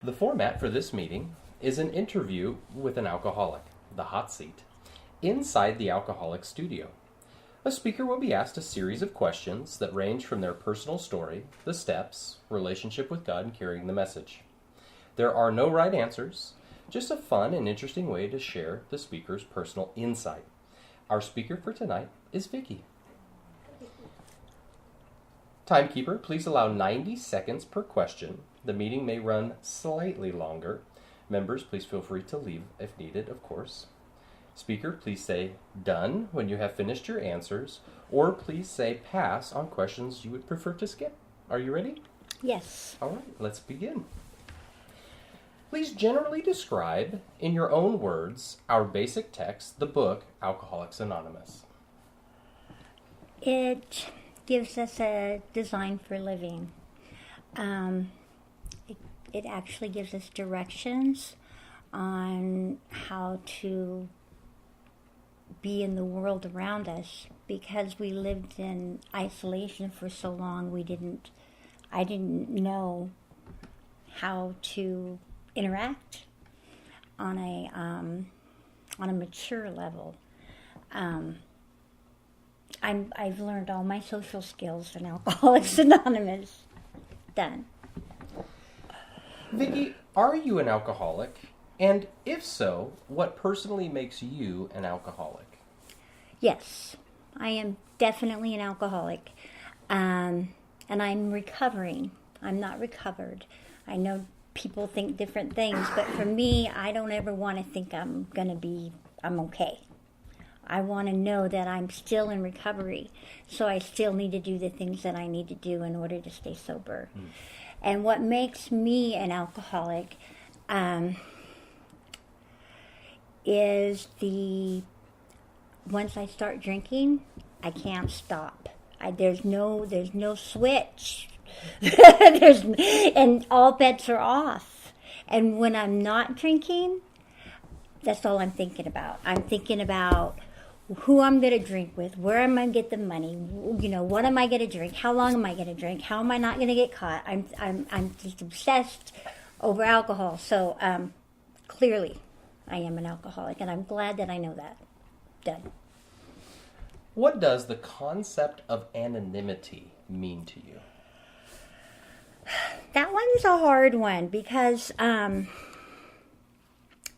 The format for this meeting is an interview with an alcoholic, the hot seat, inside the alcoholic studio. A speaker will be asked a series of questions that range from their personal story, the steps, relationship with God, and carrying the message. There are no right answers, just a fun and interesting way to share the speaker's personal insight. Our speaker for tonight is Vikki. Timekeeper, please allow 90 seconds per question. The meeting may run slightly longer. Members, please feel free to leave if needed, of course. Speaker, please say done when you have finished your answers, or please say pass on questions you would prefer to skip. Are you ready? Yes. All right, let's begin. Please generally describe, in your own words, our basic text, the book, Alcoholics Anonymous. It gives us a design for living. It actually gives us directions on how to be in the world around us. Because we lived in isolation for so long, I didn't know how to interact on a mature level. I've learned all my social skills in Alcoholics Anonymous. Done. Vikki, are you an alcoholic? And if so, what personally makes you an alcoholic? Yes, I am definitely an alcoholic. And I'm recovering. I'm not recovered. I know people think different things, but for me, I don't ever want to think I'm okay. I want to know that I'm still in recovery, so I still need to do the things that I need to do in order to stay sober. And what makes me an alcoholic is once I start drinking, I can't stop. There's no switch. And all bets are off. And when I'm not drinking, that's all I'm thinking about. I'm thinking about who I'm going to drink with, where am I going to get the money, what am I going to drink, how long am I going to drink, how am I not going to get caught. I'm just obsessed over alcohol. So clearly I am an alcoholic, and I'm glad that I know that. Done. What does the concept of anonymity mean to you? That one's a hard one because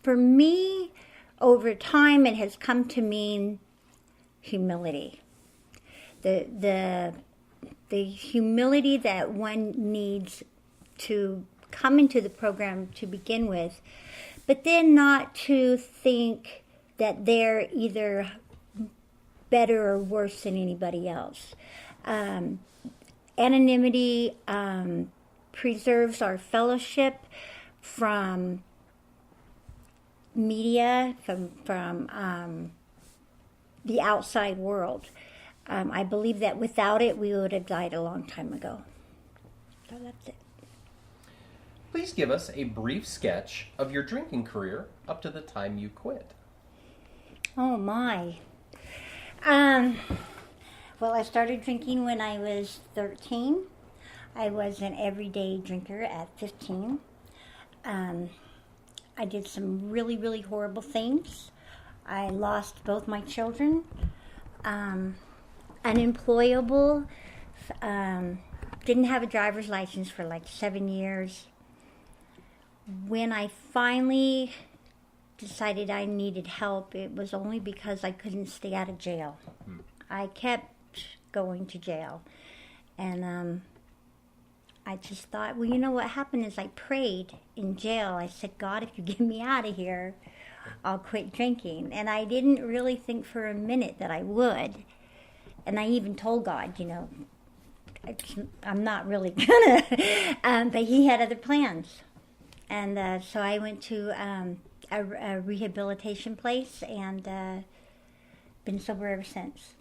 for me, over time, it has come to mean humility. The humility that one needs to come into the program to begin with, but then not to think that they're either better or worse than anybody else. Anonymity preserves our fellowship from media, from the outside world. I believe that without it, we would have died a long time ago. So that's it. Please give us a brief sketch of your drinking career up to the time you quit. Oh, my. Well, I started drinking when I was 13. I was an everyday drinker at 15. I did some really, really horrible things. I lost both my children. Unemployable. Didn't have a driver's license for like 7 years. When I finally decided I needed help, it was only because I couldn't stay out of jail. I kept going to jail. And I just thought, well, what happened is I prayed in jail. I said, God, if you get me out of here, I'll quit drinking. And I didn't really think for a minute that I would. And I even told God, I'm not really gonna. But he had other plans. And so I went to a rehabilitation place and been sober ever since.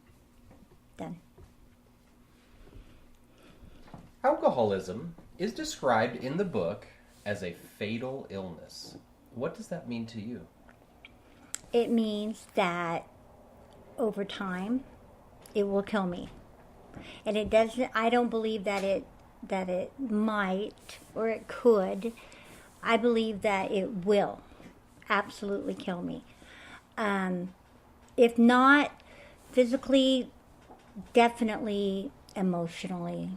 Done. Alcoholism is described in the book as a fatal illness. What does that mean to you? It means that over time, it will kill me. And I don't believe that it might or it could I believe that it will absolutely kill me. If not physically, definitely emotionally,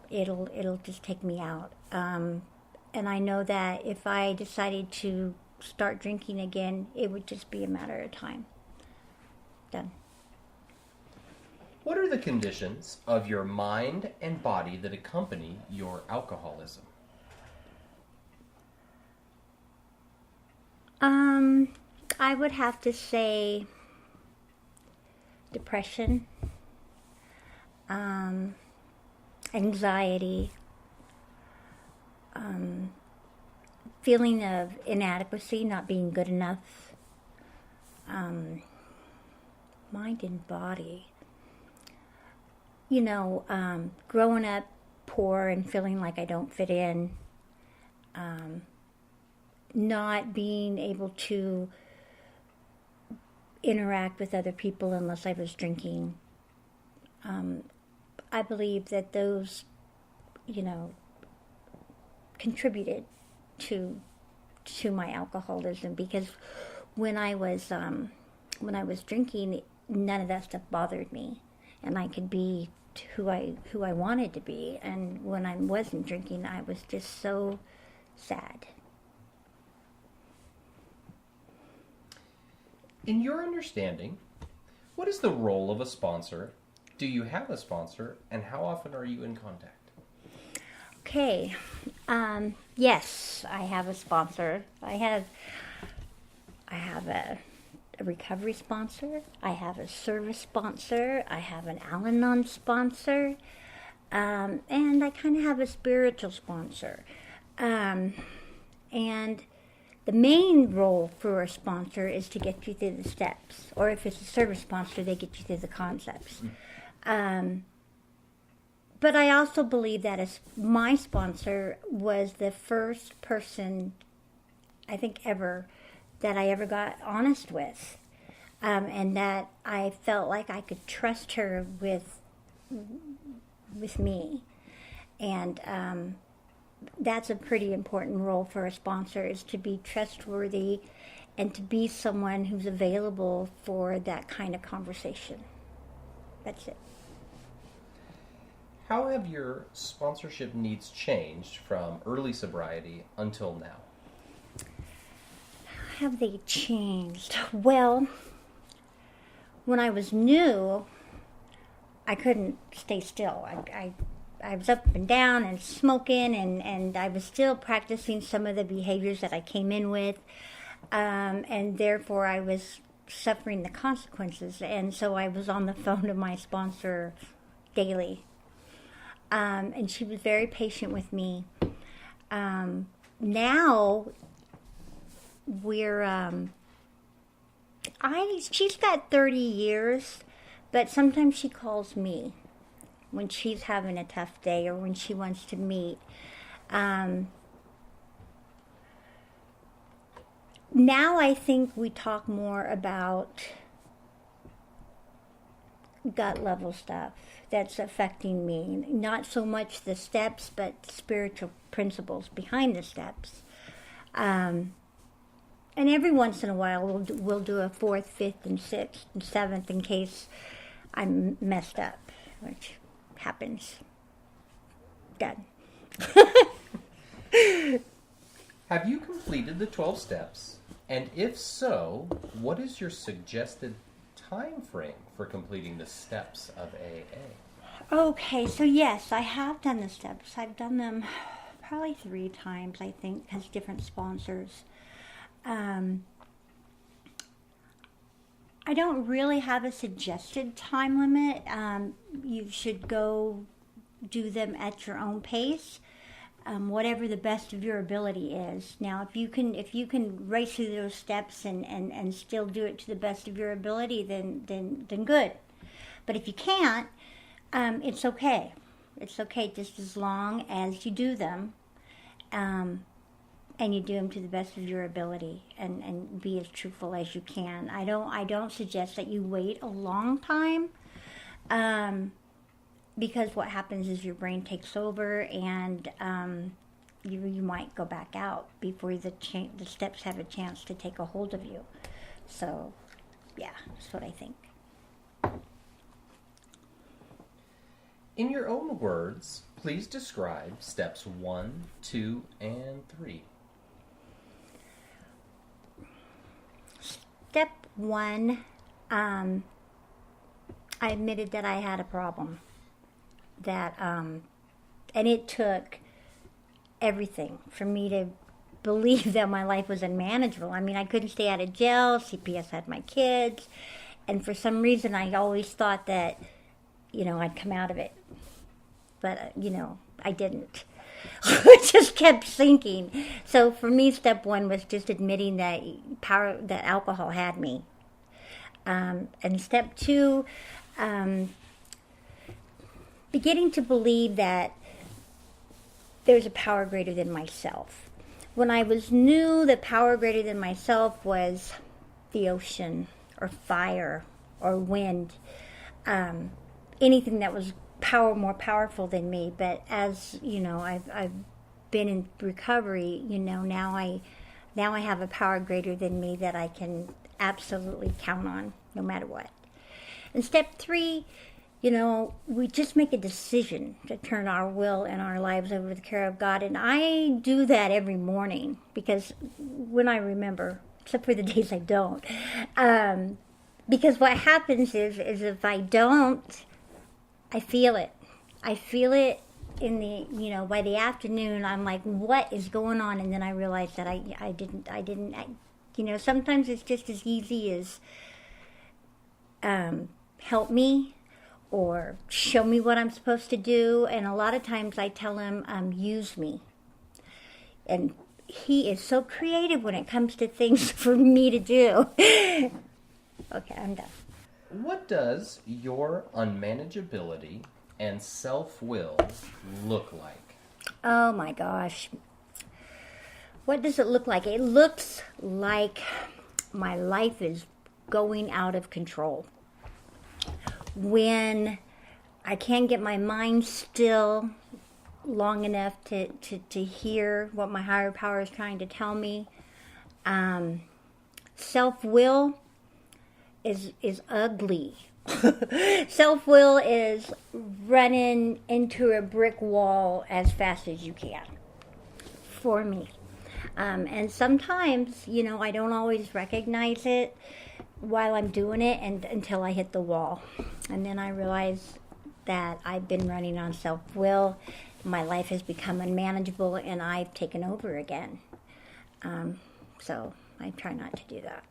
it'll just take me out. And I know that if I decided to start drinking again, it would just be a matter of time. Done. What are the conditions of your mind and body that accompany your alcoholism? I would have to say depression, anxiety, feeling of inadequacy, not being good enough, mind and body. Growing up poor and feeling like I don't fit in, not being able to interact with other people unless I was drinking. I believe that those, contributed to my alcoholism, because when I was drinking, none of that stuff bothered me, and I could be who I wanted to be. And when I wasn't drinking, I was just so sad. In your understanding, what is the role of a sponsor? Do you have a sponsor, and how often are you in contact? Okay. Yes, I have a sponsor. I have a recovery sponsor. I have a service sponsor. I have an Al-Anon sponsor. And I kind of have a spiritual sponsor. And the main role for a sponsor is to get you through the steps. Or if it's a service sponsor, they get you through the concepts. But I also believe that my sponsor was the first person, I think ever, that I ever got honest with. And that I felt like I could trust her with me. And that's a pretty important role for a sponsor, is to be trustworthy and to be someone who's available for that kind of conversation. That's it. How have your sponsorship needs changed from early sobriety until now? How have they changed? Well, when I was new, I couldn't stay still. I was up and down and smoking, and I was still practicing some of the behaviors that I came in with, and therefore I was suffering the consequences. And so I was on the phone to my sponsor daily. And she was very patient with me. Now she's got 30 years, but sometimes she calls me when she's having a tough day or when she wants to meet. Now I think we talk more about gut level stuff that's affecting me. Not so much the steps, but spiritual principles behind the steps. And every once in a while we'll do a 4th, 5th, and 6th, and 7th in case I'm messed up, which happens. Done. Have you completed the 12 steps? And if so, what is your suggested time frame for completing the steps of AA? Okay, so yes, I have done the steps. I've done them probably 3 times, I think, as different sponsors. I don't really have a suggested time limit. You should go do them at your own pace, whatever the best of your ability is. Now, if you can race through those steps and still do it to the best of your ability, then good. But if you can't, it's okay. It's okay just as long as you do them, and you do them to the best of your ability, and be as truthful as you can. I don't suggest that you wait a long time, because what happens is your brain takes over, and you might go back out before the steps have a chance to take a hold of you. So, yeah, that's what I think. In your own words, please describe steps 1, 2, and 3. Step 1, I admitted that I had a problem. That, and it took everything for me to believe that my life was unmanageable. I mean, I couldn't stay out of jail. CPS had my kids. And for some reason, I always thought that, I'd come out of it. But, I didn't. It just kept sinking. So for me, step 1 was just admitting that alcohol had me. And step 2, beginning to believe that there's a power greater than myself. When I was new, the power greater than myself was the ocean or fire or wind, anything that was more powerful than me. But as I've been in recovery, now I have a power greater than me that I can absolutely count on no matter what. And step 3, we just make a decision to turn our will and our lives over to the care of God. And I do that every morning because when I remember, except for the days I don't, because what happens is if I don't, I feel it. I feel it in the, by the afternoon, I'm like, what is going on? And then I realize that I didn't, sometimes it's just as easy as help me or show me what I'm supposed to do. And a lot of times I tell him, use me. And he is so creative when it comes to things for me to do. Okay, I'm done. What does your unmanageability and self-will look like? Oh my gosh. What does it look like? It looks like my life is going out of control. When I can't get my mind still long enough to hear what my higher power is trying to tell me. Self-will is ugly. Self-will is running into a brick wall as fast as you can, for me. And sometimes, I don't always recognize it while I'm doing it until I hit the wall. And then I realize that I've been running on self-will. My life has become unmanageable and I've taken over again. So I try not to do that.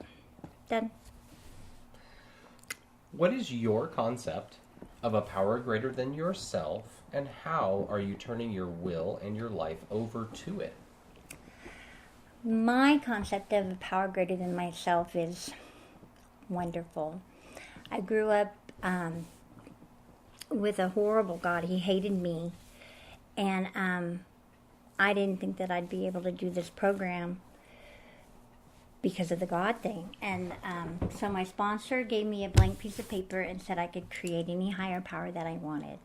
Done. What is your concept of a power greater than yourself, and how are you turning your will and your life over to it? My concept of a power greater than myself is wonderful. I grew up with a horrible God. He hated me. And I didn't think that I'd be able to do this program because of the God thing. And so my sponsor gave me a blank piece of paper and said I could create any higher power that I wanted.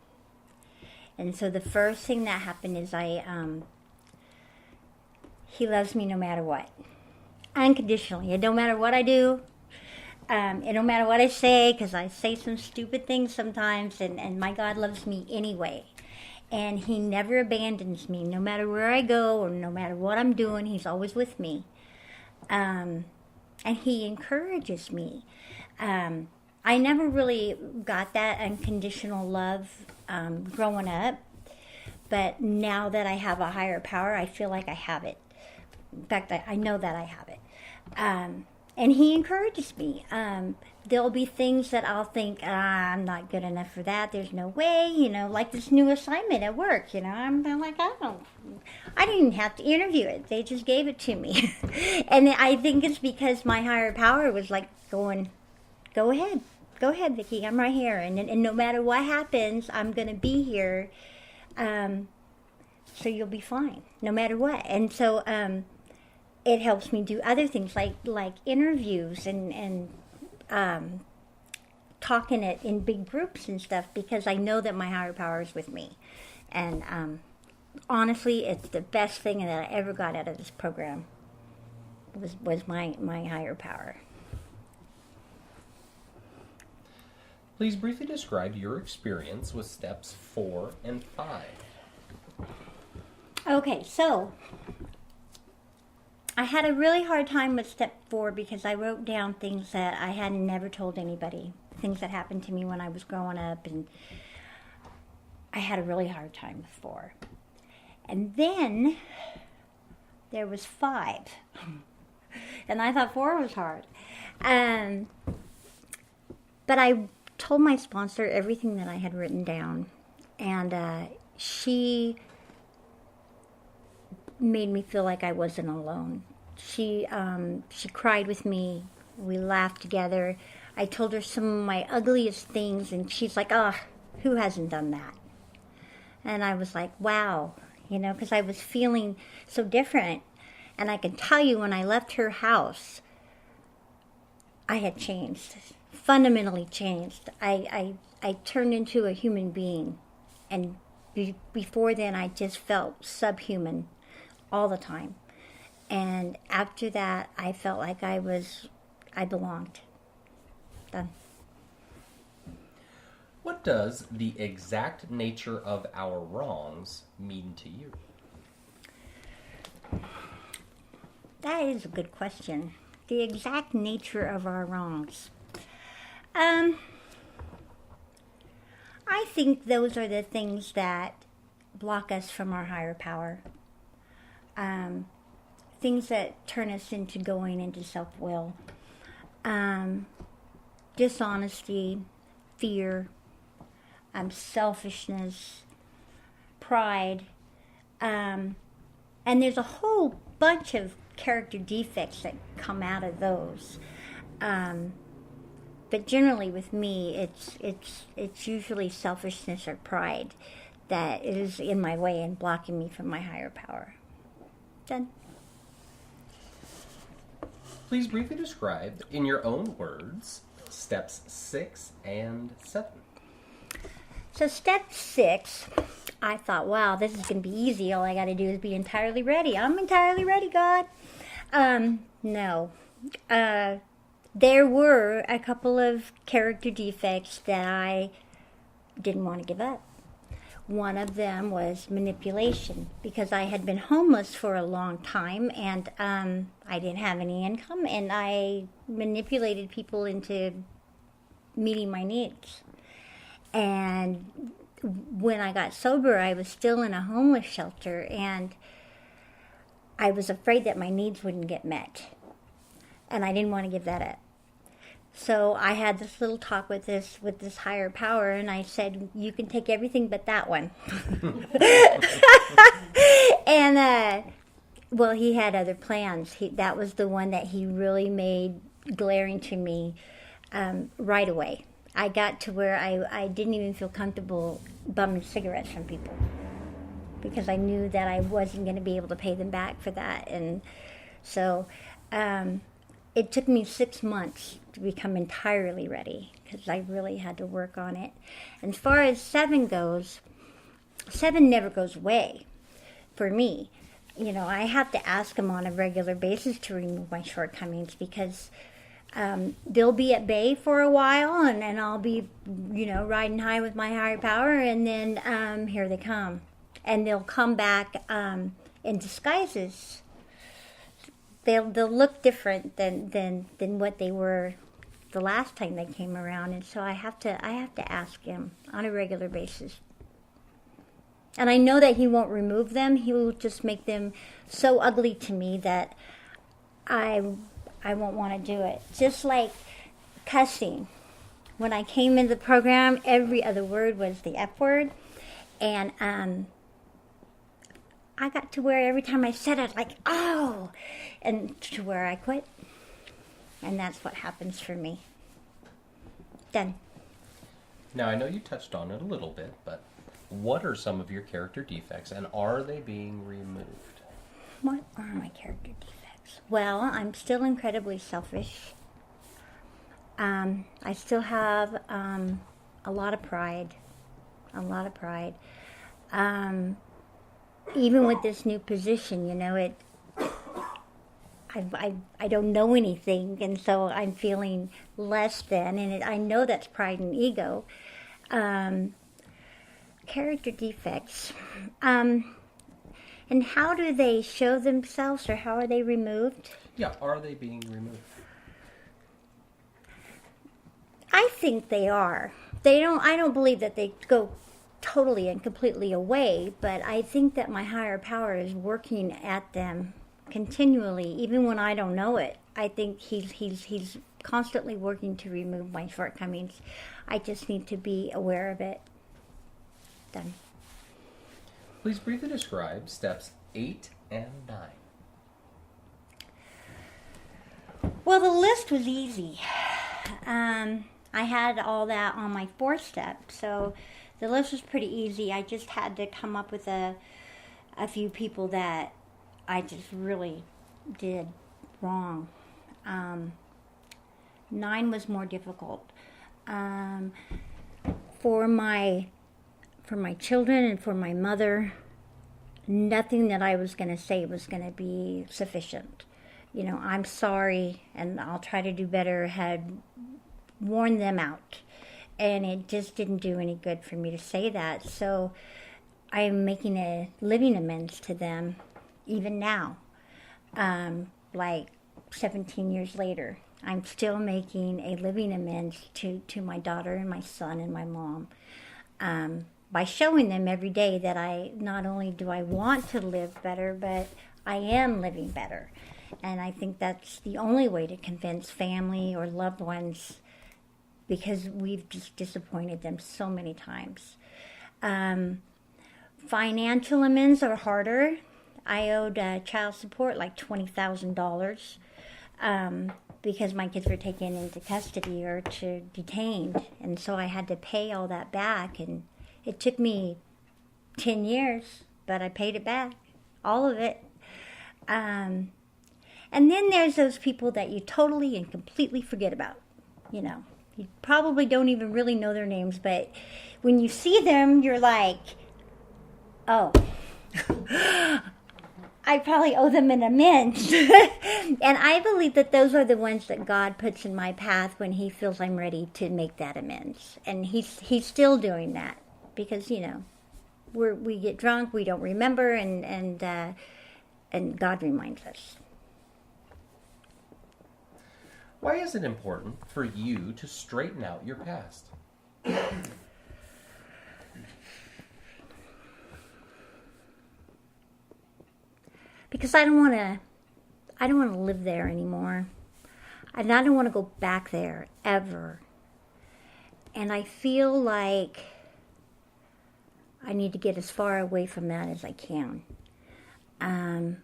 And so the first thing that happened is he loves me no matter what. Unconditionally. It don't matter what I do. It don't matter what I say, because I say some stupid things sometimes, and my God loves me anyway. And he never abandons me, no matter where I go or no matter what I'm doing. He's always with me. And he encourages me. I never really got that unconditional love growing up. But now that I have a higher power, I feel like I have it. In fact, I know that I have it. And he encourages me. There'll be things that I'll think, I'm not good enough for that. There's no way, like this new assignment at work, I'm like, I didn't have to interview it. They just gave it to me. And I think it's because my higher power was like going, go ahead, Vikki, I'm right here. And no matter what happens, I'm going to be here. So you'll be fine, no matter what. And so, it helps me do other things like interviews and talking in big groups and stuff, because I know that my higher power is with me. And honestly, it's the best thing that I ever got out of this program. Was my higher power. Please briefly describe your experience with steps 4 and 5. Okay, so I had a really hard time with step 4 because I wrote down things that I had never told anybody, things that happened to me when I was growing up, and I had a really hard time with 4. And then there was 5. And I thought 4 was hard. But I told my sponsor everything that I had written down, and she made me feel like I wasn't alone. She cried with me. We laughed together. I told her some of my ugliest things, and she's like, "Oh, who hasn't done that?" And I was like, "Wow," because I was feeling so different. And I can tell you, when I left her house, I had changed, fundamentally changed. I turned into a human being, and before then I just felt subhuman all the time. And after that, I felt like I belonged. Done. What does the exact nature of our wrongs mean to you? That is a good question. The exact nature of our wrongs. I think those are the things that block us from our higher power. Things that turn us into going into self-will. Dishonesty, fear, selfishness, pride. And there's a whole bunch of character defects that come out of those. But generally with me, it's usually selfishness or pride that is in my way and blocking me from my higher power. Done. Please briefly describe, in your own words, steps 6 and 7. So step 6, I thought, wow, this is going to be easy. All I got to do is be entirely ready. I'm entirely ready, God. No. There were a couple of character defects that I didn't want to give up. One of them was manipulation, because I had been homeless for a long time, and I didn't have any income, and I manipulated people into meeting my needs. And when I got sober, I was still in a homeless shelter, and I was afraid that my needs wouldn't get met, and I didn't want to give that up. So I had this little talk with this higher power, and I said, "You can take everything but that one." And well, he had other plans. That was the one that he really made glaring to me right away. I got to where I didn't even feel comfortable bumming cigarettes from people, because I knew that I wasn't going to be able to pay them back for that. And so it took me 6 months to become entirely ready, because I really had to work on it. And as far as 7 goes, 7 never goes away for me. I have to ask him on a regular basis to remove my shortcomings, because they'll be at bay for a while, and then I'll be, riding high with my higher power, and then here they come. And they'll come back in disguises. They'll look different than what they were the last time they came around, and so I have to ask him on a regular basis. And I know that he won't remove them. He will just make them so ugly to me that I won't want to do it. Just like cussing. When I came into the program, every other word was the F word, and I got to where every time I said it, like, oh, and to where I quit. And that's what happens for me. Done. Now, I know you touched on it a little bit, but what are some of your character defects, and are they being removed? What are my character defects? Well, I'm still incredibly selfish. I still have a lot of pride. even with this new position, I don't know anything, and so I'm feeling less than, and I know that's pride and ego. Character defects. And how do they show themselves, or how are they removed? Yeah, are they being removed? I think they are. I don't believe that they go totally and completely away, but I think that my higher power is working at them continually, even when I don't know it. I think he's constantly working to remove my shortcomings. I just need to be aware of it. Done. Please briefly describe steps 8 and 9. Well, the list was easy. I had all that on my 4th step, so the list was pretty easy. I just had to come up with a few people that I just really did wrong. 9 was more difficult. For my children and for my mother, nothing that I was going to say was going to be sufficient. I'm sorry and I'll try to do better had worn them out. And it just didn't do any good for me to say that. So I'm making a living amends to them even now. Like 17 years later, I'm still making a living amends to my daughter and my son and my mom. By showing them every day that I not only do I want to live better, but I am living better. And I think that's the only way to convince family or loved ones, because we've just disappointed them so many times. Financial amends are harder. I owed child support like $20,000 because my kids were taken into custody or detained. And so I had to pay all that back, and it took me 10 years, but I paid it back, all of it. And then there's those people that you totally and completely forget about. You probably don't even really know their names, but when you see them, you're like, oh, I probably owe them an amends. And I believe that those are the ones that God puts in my path when he feels I'm ready to make that amends. And he's still doing that. Because, we get drunk, we don't remember, and God reminds us. Why is it important for you to straighten out your past? Because I don't want to live there anymore. And I don't want to go back there ever. And I feel like I need to get as far away from that as I can. By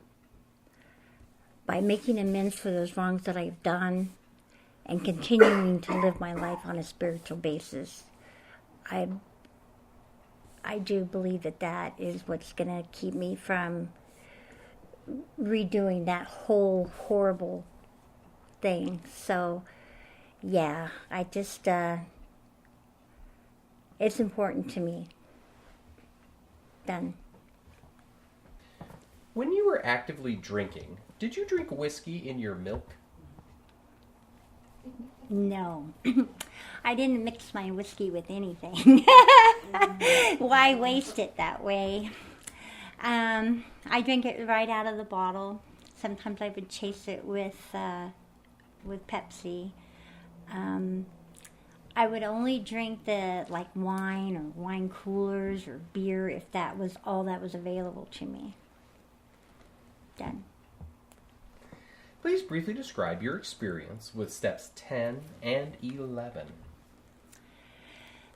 making amends for those wrongs that I've done and continuing to live my life on a spiritual basis, I do believe that is what's going to keep me from redoing that whole horrible thing. So, yeah, I just, it's important to me. Done. When you were actively drinking, did you drink whiskey in your milk? No. I didn't mix my whiskey with anything. Why waste it that way? I drink it right out of the bottle. Sometimes I would chase it with Pepsi. I would only drink the wine or wine coolers or beer if that was all that was available to me. Done. Please briefly describe your experience with steps 10 and 11.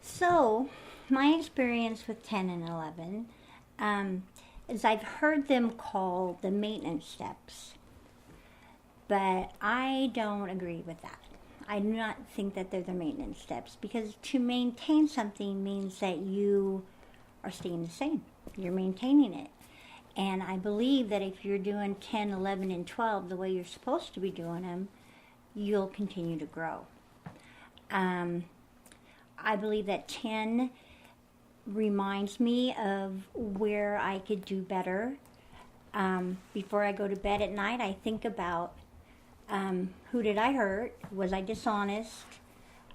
So, my experience with 10 and 11 is I've heard them called the maintenance steps, but I don't agree with that. I do not think that they're the maintenance steps, because to maintain something means that you are staying the same. You're maintaining it. And I believe that if you're doing 10, 11, and 12 the way you're supposed to be doing them, you'll continue to grow. I believe that 10 reminds me of where I could do better. Before I go to bed at night, I think about who did I hurt? Was I dishonest?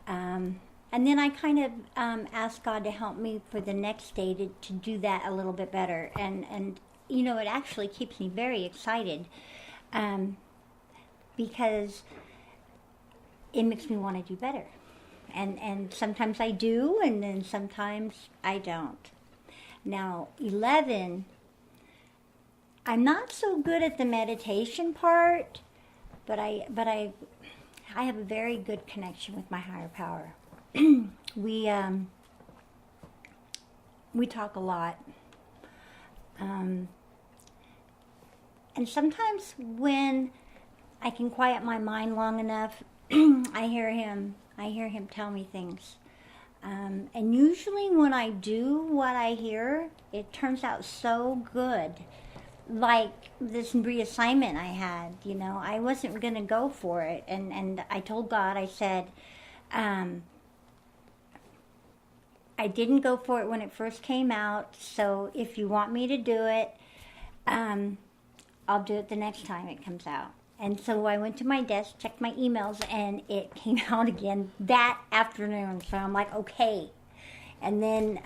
And then I kind of ask God to help me for the next day to do that a little bit better. And you know, it actually keeps me very excited because it makes me want to do better. And sometimes I do, and then sometimes I don't. Now, 11, I'm not so good at the meditation part, but I have a very good connection with my higher power. We talk a lot. And sometimes when I can quiet my mind long enough, I hear him tell me things. And usually when I do what I hear, it turns out so good. Like this reassignment I had, you know, I wasn't going to go for it. And I told God, I said, I didn't go for it when it first came out. So if you want me to do it, I'll do it the next time it comes out. And so I went to my desk, checked my emails, and it came out again that afternoon. So I'm like, okay. And then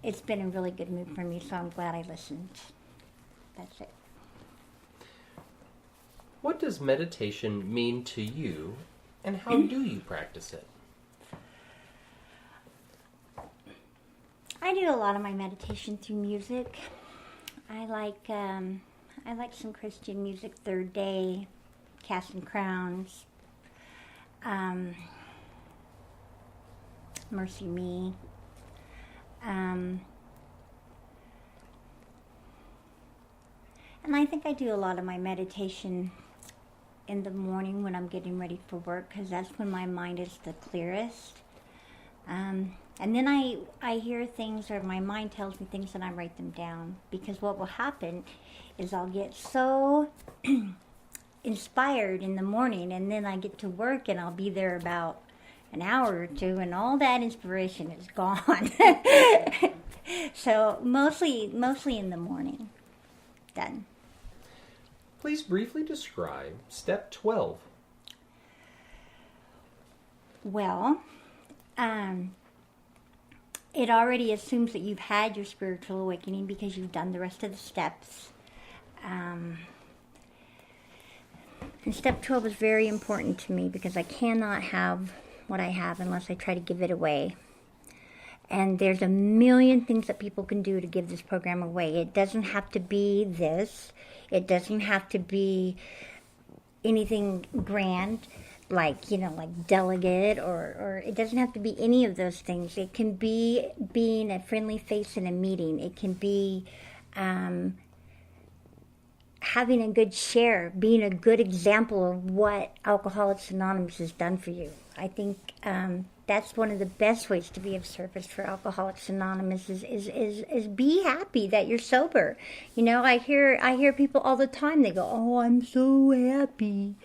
it's been a really good mood for me, so I'm glad I listened. That's it. What does meditation mean to you, and how do you practice it? I do a lot of my meditation through music. I like some Christian music, Third Day, Casting Crowns, Mercy Me. And I think I do a lot of my meditation in the morning when I'm getting ready for work, because that's when my mind is the clearest. And then I hear things, or my mind tells me things, and I write them down. Because what will happen is I'll get so inspired in the morning, and then I get to work, and I'll be there about an hour or two, and all that inspiration is gone. So mostly in the morning. Done. Please briefly describe step 12. Well, it already assumes that you've had your spiritual awakening because you've done the rest of the steps. And step 12 is very important to me because I cannot have what I have unless I try to give it away. And there's a million things that people can do to give this program away. It doesn't have to be this. It doesn't have to be anything grand, like, you know, like delegate, or it doesn't have to be any of those things. It can be being a friendly face in a meeting. It can be having a good share, being a good example of what Alcoholics Anonymous has done for you. I think that's one of the best ways to be of service for Alcoholics Anonymous is be happy that you're sober. You know, I hear people all the time. They go, "Oh, I'm so happy,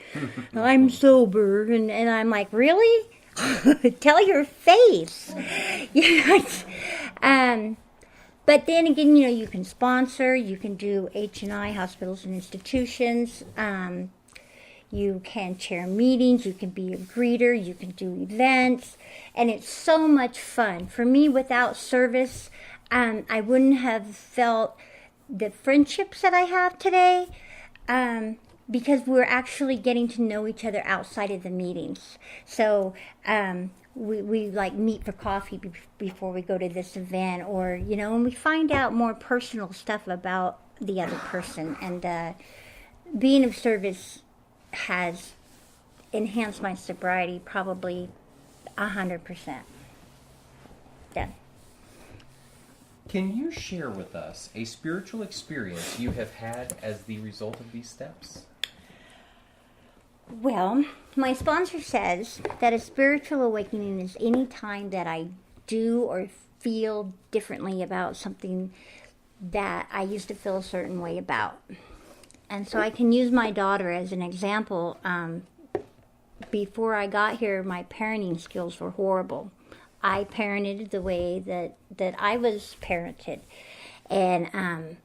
I'm sober," and I'm like, really? Tell your face. You know, but then again, you know, you can sponsor, you can do H&I, hospitals and institutions. You can chair meetings, you can be a greeter, you can do events, and it's so much fun. For me, without service, I wouldn't have felt the friendships that I have today, because we're actually getting to know each other outside of the meetings. So we like meet for coffee before we go to this event, or, you know, and we find out more personal stuff about the other person. And being of service has enhanced my sobriety probably 100%. Done. Can you share with us a spiritual experience you have had as the result of these steps? Well, my sponsor says that a spiritual awakening is any time that I do or feel differently about something that I used to feel a certain way about. And so I can use my daughter as an example. Before I got here, my parenting skills were horrible. I parented the way that I was parented. And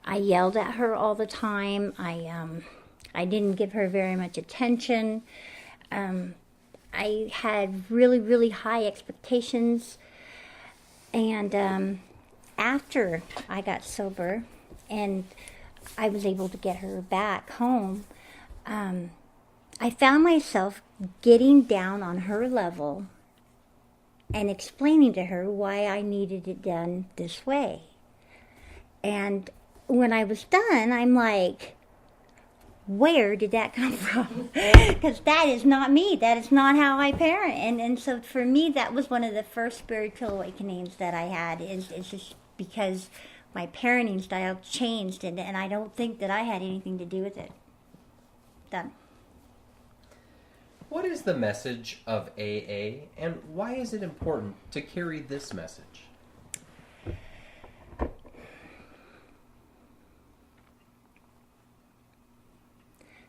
I yelled at her all the time. I didn't give her very much attention. I had really, really high expectations. And after I got sober and I was able to get her back home, I found myself getting down on her level and explaining to her why I needed it done this way. And when I was done, I'm like, where did that come from? Because that is not me. That is not how I parent. And so for me, that was one of the first spiritual awakenings that I had, is just because my parenting style changed, and I don't think that I had anything to do with it. Done. What is the message of AA, and why is it important to carry this message?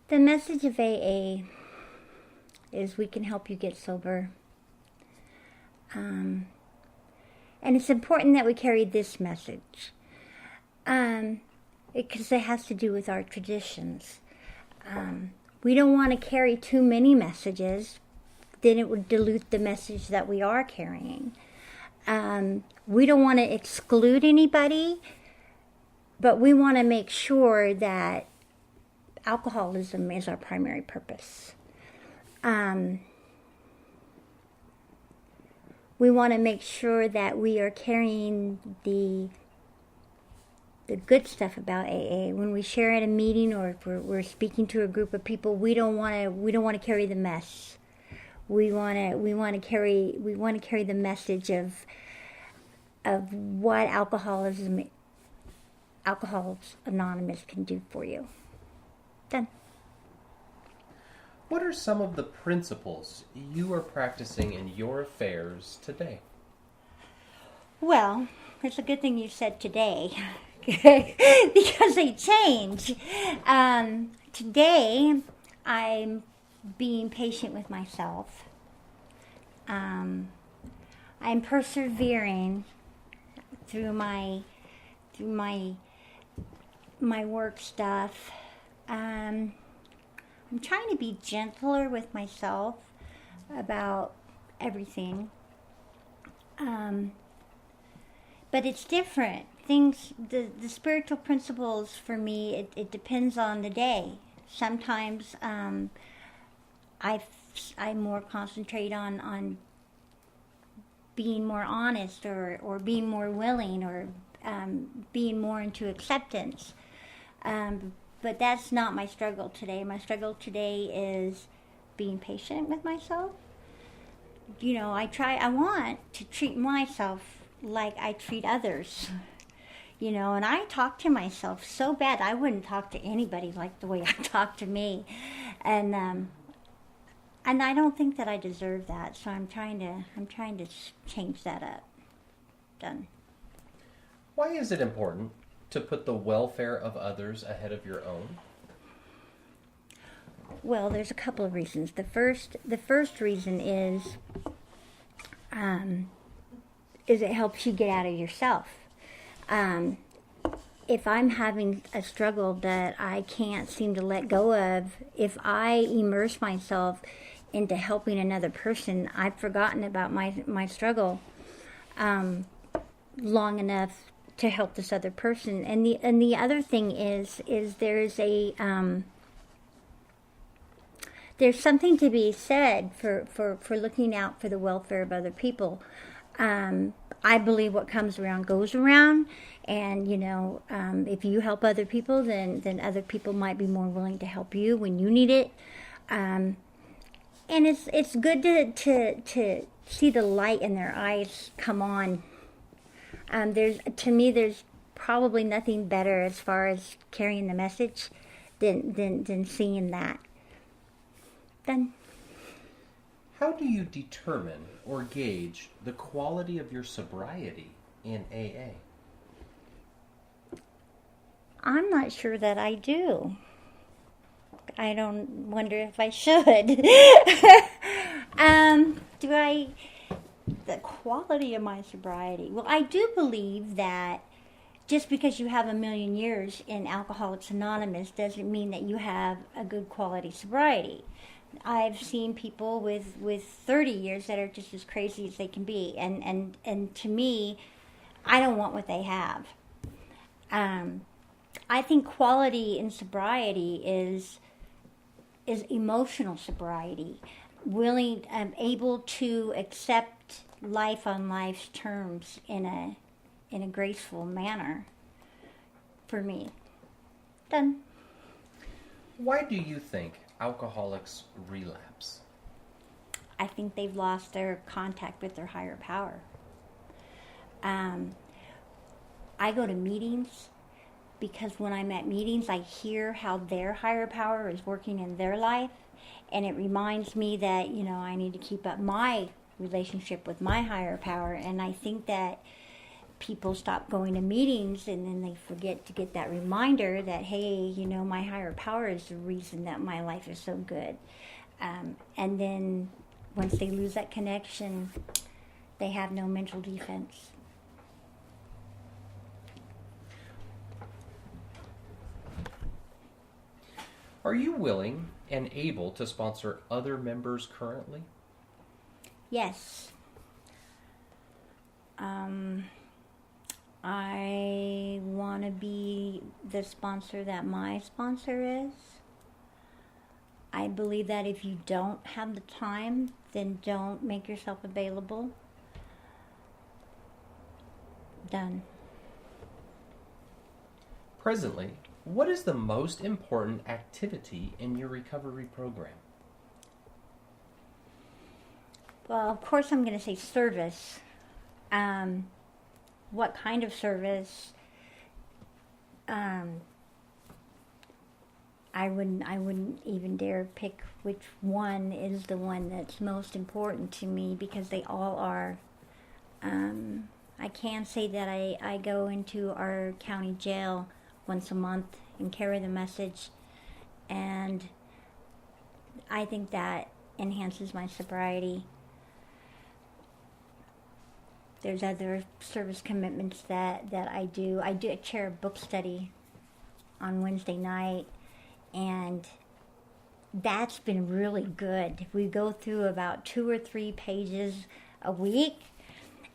The message of AA is we can help you get sober. And it's important that we carry this message because it has to do with our traditions. We don't want to carry too many messages, then it would dilute the message that we are carrying. We don't want to exclude anybody, but we want to make sure that alcoholism is our primary purpose. We want to make sure that we are carrying the good stuff about AA. When we share at a meeting or if we're speaking to a group of people, we don't want to carry the mess. We want to carry the message of what Alcoholics Anonymous can do for you. Done. What are some of the principles you are practicing in your affairs today? Well, it's a good thing you said today, because they change. Today, I'm being patient with myself. I'm persevering through my work stuff. I'm trying to be gentler with myself about everything. But it's different. The spiritual principles for me, it depends on the day. Sometimes I more concentrate on being more honest or being more willing or being more into acceptance. But that's not my struggle today. My struggle today is being patient with myself. You know, I want to treat myself like I treat others. You know, and I talk to myself so bad. I wouldn't talk to anybody like the way I talk to me. And I don't think that I deserve that. So I'm trying to change that up. Done. Why is it important to put the welfare of others ahead of your own? Well, there's a couple of reasons. The first reason is it helps you get out of yourself. If I'm having a struggle that I can't seem to let go of, if I immerse myself into helping another person, I've forgotten about my struggle long enough to help this other person. And the other thing is there's something to be said for looking out for the welfare of other people. I believe what comes around goes around, and you know, if you help other people, then other people might be more willing to help you when you need it. And it's good to see the light in their eyes come on. There's probably nothing better as far as carrying the message than seeing that. Done. How do you determine or gauge the quality of your sobriety in AA? I'm not sure that I do. I don't wonder if I should. The quality of my sobriety. Well, I do believe that just because you have a million years in Alcoholics Anonymous doesn't mean that you have a good quality sobriety. I've seen people with 30 years that are just as crazy as they can be. And to me, I don't want what they have. I think quality in sobriety is emotional sobriety, willing, able to accept life on life's terms in a graceful manner. For me, done. Why do you think alcoholics relapse? I think they've lost their contact with their higher power. I go to meetings because when I'm at meetings, I hear how their higher power is working in their life, and it reminds me that, I need to keep up my relationship with my higher power. And I think that people stop going to meetings and then they forget to get that reminder that, hey, my higher power is the reason that my life is so good. And then once they lose that connection, they have no mental defense. Are you willing and able to sponsor other members currently? Yes. I want to be the sponsor that my sponsor is. I believe that if you don't have the time, then don't make yourself available. Done. Presently, what is the most important activity in your recovery program? Well, of course I'm going to say service. What kind of service? I wouldn't even dare pick which one is the one that's most important to me, because they all are. I can say that I go into our county jail once a month and carry the message, and I think that enhances my sobriety. There's other service commitments that I do. I chair a book study on Wednesday night, and that's been really good. We go through about 2 or 3 pages a week,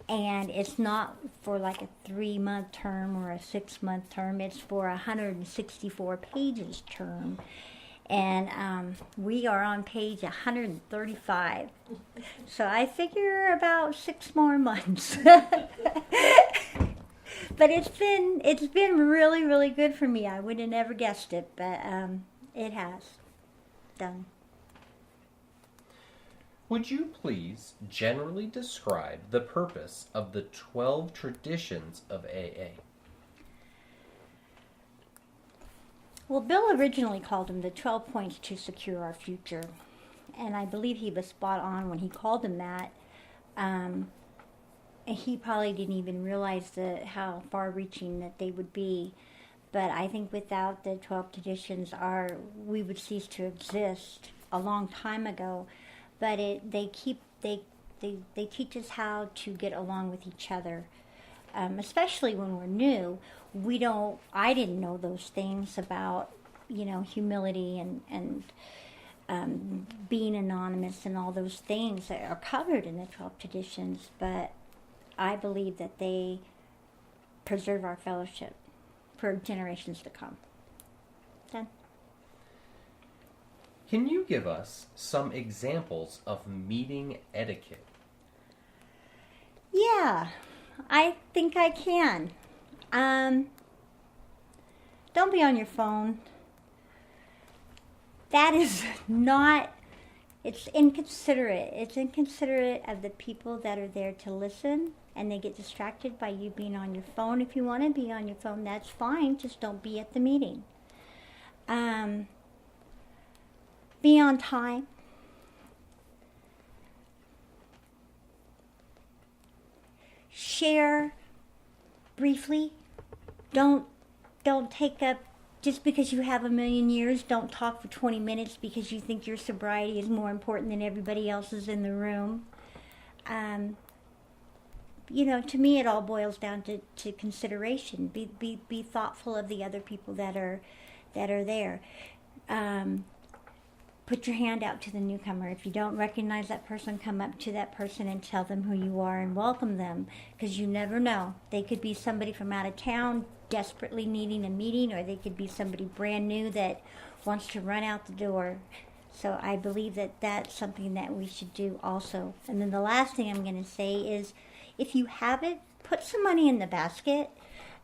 and it's not for like a 3-month term or a 6-month term. It's for 164 pages term. And we are on page 135. So I figure about 6 more months. But it's been really, really good for me. I would have never guessed it, but it has. Done. Would you please generally describe the purpose of the 12 traditions of AA? Well, Bill originally called them the 12 points to secure our future. And I believe he was spot on when he called them that. And he probably didn't even realize how far-reaching that they would be. But I think without the 12 traditions, we would cease to exist a long time ago. But they teach us how to get along with each other, especially when we're new. I didn't know those things about, humility and being anonymous and all those things that are covered in the 12 traditions. But I believe that they preserve our fellowship for generations to come. Done. Can you give us some examples of meeting etiquette? Yeah, I think I can. Don't be on your phone. That is not, it's inconsiderate. It's inconsiderate of the people that are there to listen, and they get distracted by you being on your phone. If you want to be on your phone, that's fine. Just don't be at the meeting. Be on time. Share briefly. Don't take up, just because you have a million years, don't talk for 20 minutes because you think your sobriety is more important than everybody else's in the room. to me it all boils down to consideration. Be thoughtful of the other people that are there. Put your hand out to the newcomer. If you don't recognize that person, come up to that person and tell them who you are and welcome them, because you never know. They could be somebody from out of town desperately needing a meeting, or they could be somebody brand new that wants to run out the door. So I believe that that's something that we should do also. And then the last thing I'm going to say is, if you have it, put some money in the basket.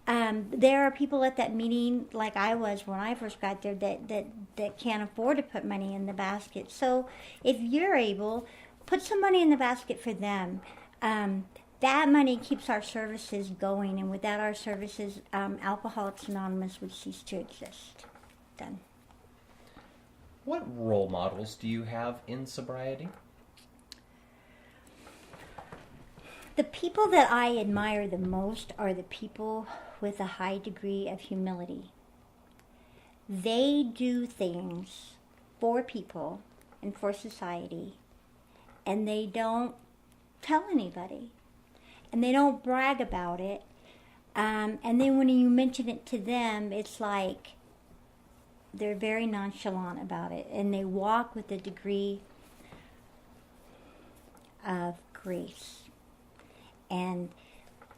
There are people at that meeting, like I was when I first got there, that can't afford to put money in the basket. So if you're able, put some money in the basket for them. That money keeps our services going, and without our services, Alcoholics Anonymous would cease to exist. Done. What role models do you have in sobriety? The people that I admire the most are the people with a high degree of humility. They do things for people and for society, and they don't tell anybody, and they don't brag about it. And then when you mention it to them, it's like they're very nonchalant about it, and they walk with a degree of grace. And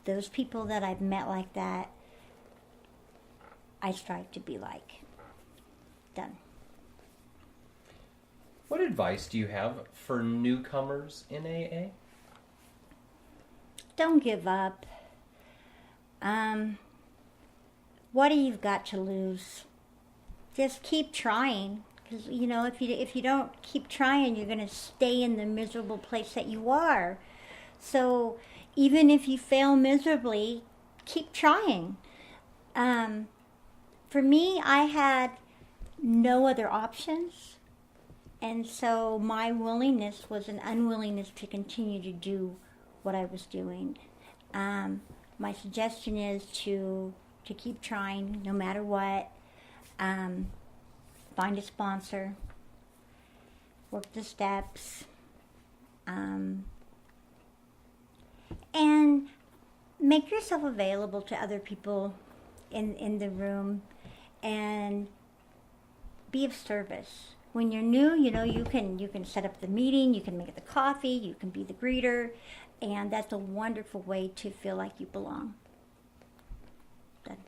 those people that I've met like that, I strive to be like. Done. What advice do you have for newcomers in AA? Don't give up. What do you got to lose? Just keep trying. Because, if you don't keep trying, you're going to stay in the miserable place that you are. So even if you fail miserably, keep trying. For me, I had no other options. And so my willingness was an unwillingness to continue to do what I was doing. My suggestion is to keep trying no matter what. Find a sponsor. Work the steps. And make yourself available to other people in the room, and be of service. When you're new, you can set up the meeting, you can make the coffee, you can be the greeter, and that's a wonderful way to feel like you belong. Done.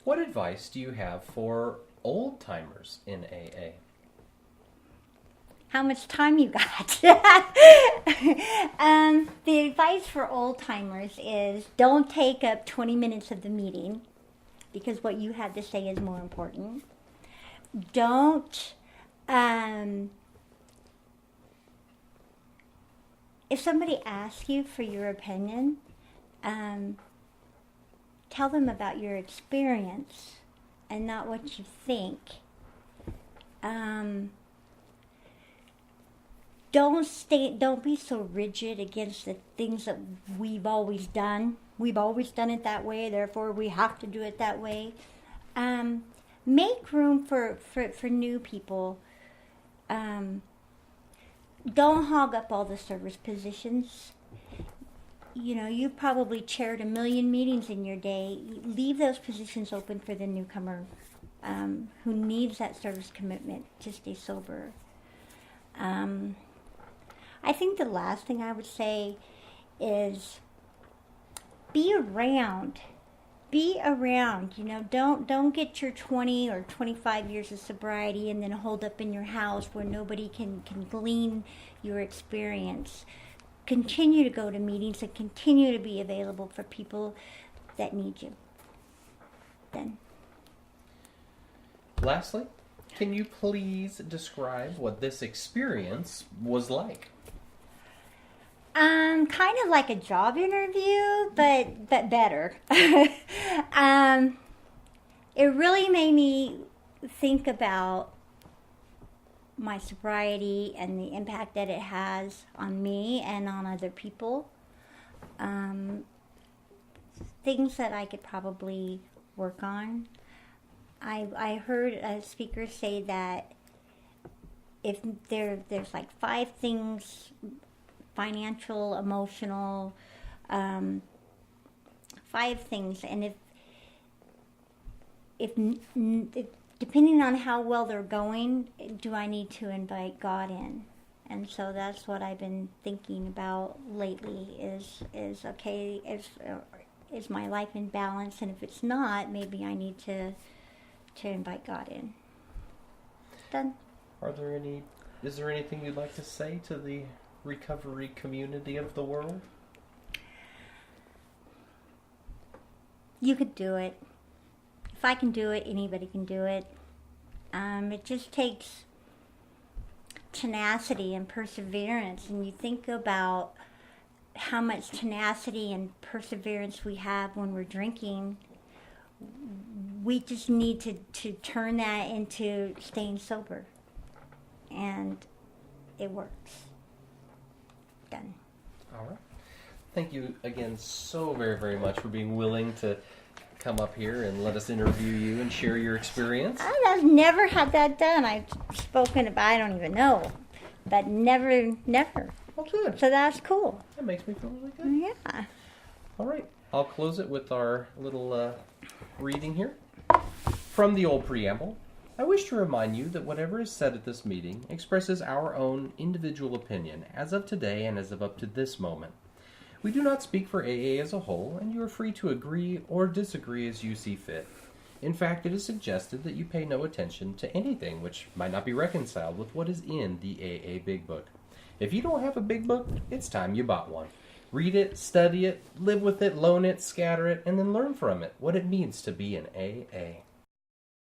What advice do you have for old-timers in AA? How much time you got? The advice for old-timers is don't take up 20 minutes of the meeting, because what you have to say is more important. Don't, if somebody asks you for your opinion, tell them about your experience and not what you think. Don't be so rigid against the things that we've always done. We've always done it that way, therefore we have to do it that way. Make room for new people. Don't hog up all the service positions. You've probably chaired 1 million meetings in your day. Leave those positions open for the newcomer who needs that service commitment to stay sober. I think the last thing I would say is be around. Be around. Don't get your 20 or 25 years of sobriety and then hold up in your house where nobody can glean your experience. Continue to go to meetings and continue to be available for people that need you. Then. Lastly, can you please describe what this experience was like? Kind of like a job interview, but better. It really made me think about my sobriety and the impact that it has on me and on other people. Things that I could probably work on. I heard a speaker say that if there's like 5 things financial, emotional, 5 things. And if depending on how well they're going, do I need to invite God in? And so that's what I've been thinking about lately is okay, is my life in balance? And if it's not, maybe I need to invite God in. Done. Is there anything you'd like to say to the recovery community of the world? You could do it. If I can do it, anybody can do it. It just takes tenacity and perseverance. And you think about how much tenacity and perseverance we have when we're drinking. We just need to turn that into staying sober. And it works. Done. All right. Thank you again so very, very much for being willing to come up here and let us interview you and share your experience. I've never had that done. I've spoken about, I don't even know, but never. Oh, good. So that's cool. That makes me feel really good. Yeah. All right. I'll close it with our little reading here. From the old preamble, I wish to remind you that whatever is said at this meeting expresses our own individual opinion as of today and as of up to this moment. We do not speak for AA as a whole, and you are free to agree or disagree as you see fit. In fact, it is suggested that you pay no attention to anything which might not be reconciled with what is in the AA Big Book. If you don't have a big book, it's time you bought one. Read it, study it, live with it, loan it, scatter it, and then learn from it what it means to be an AA.